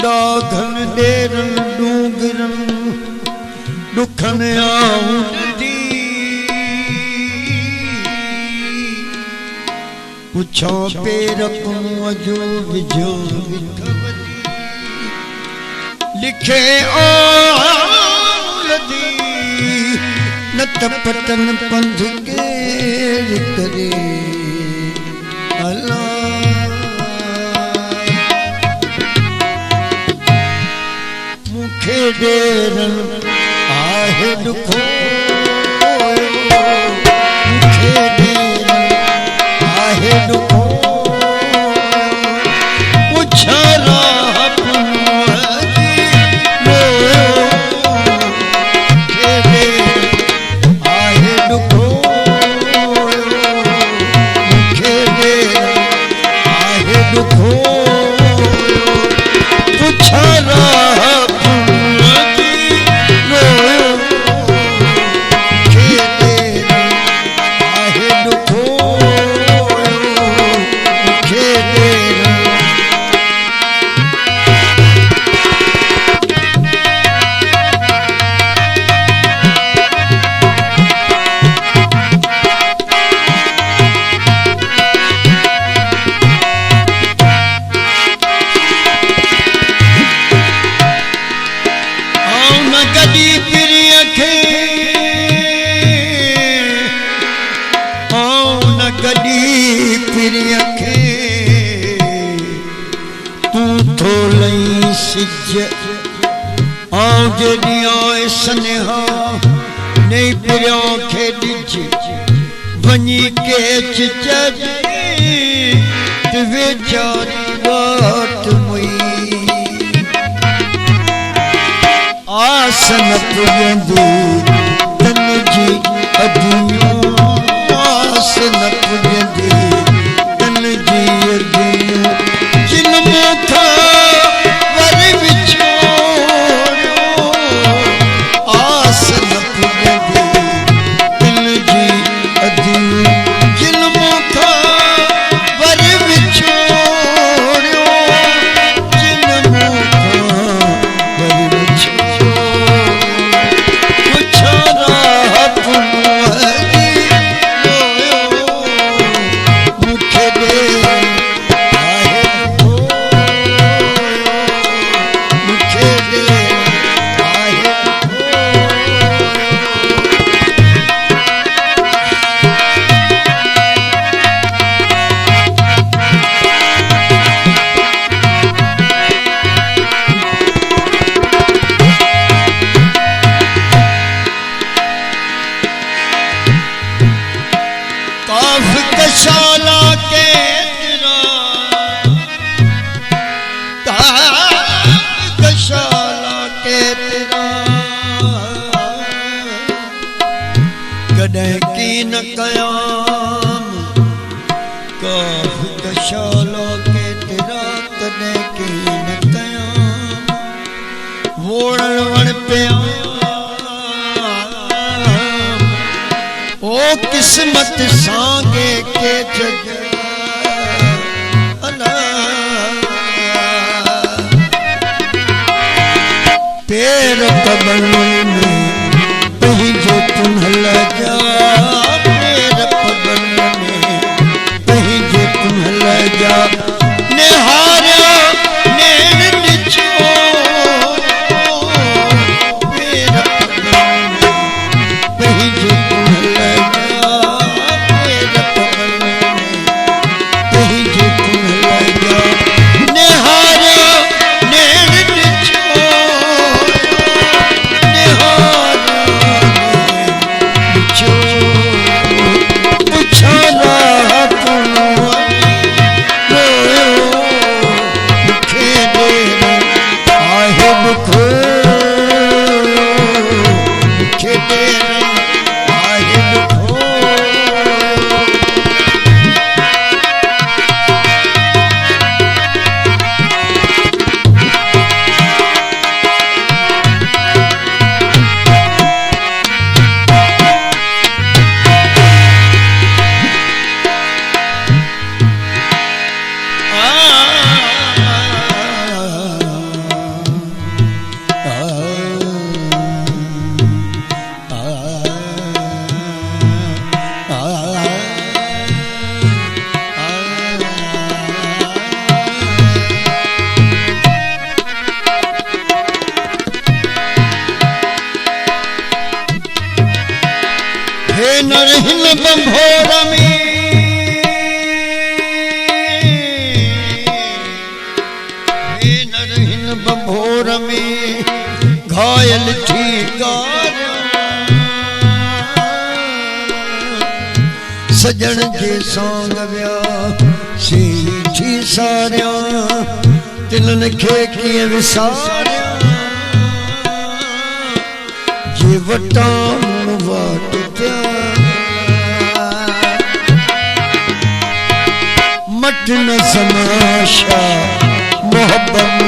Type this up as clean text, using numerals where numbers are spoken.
डाघन Darren डूंगरन दुखन आउंदी पुछो पेरकू अजो विझो विठवदी लिखे आलदी नत पतन पंध के करे अल्लाह मुखे डेरन आहे दुखो मुखे डेरन आहे दुखो पुछरा स्नेहा नहीं पियो खे डिज वनी के चिचरी बेचारी बात मुई आसन पुजंदी तन जी अदियो आसन पुजंदी तन जी अदियो जिन मुखा वर विछो किस्मत सांगे के जग पैर पवन में कहीं जो तुम लगा पैर पवन में कहीं जो तुम लगा निहारा नैन निचोड़ो पैर पवन में कहीं जो तुम लगा रहिन बंभोर में न रहिन बंभोर में घायल थी गारा सजन जे सांग व्या सी थी सारिया तिलन खे कीअं विसारिया जे वटां वाट त्या मट न समाशा मोहब्बत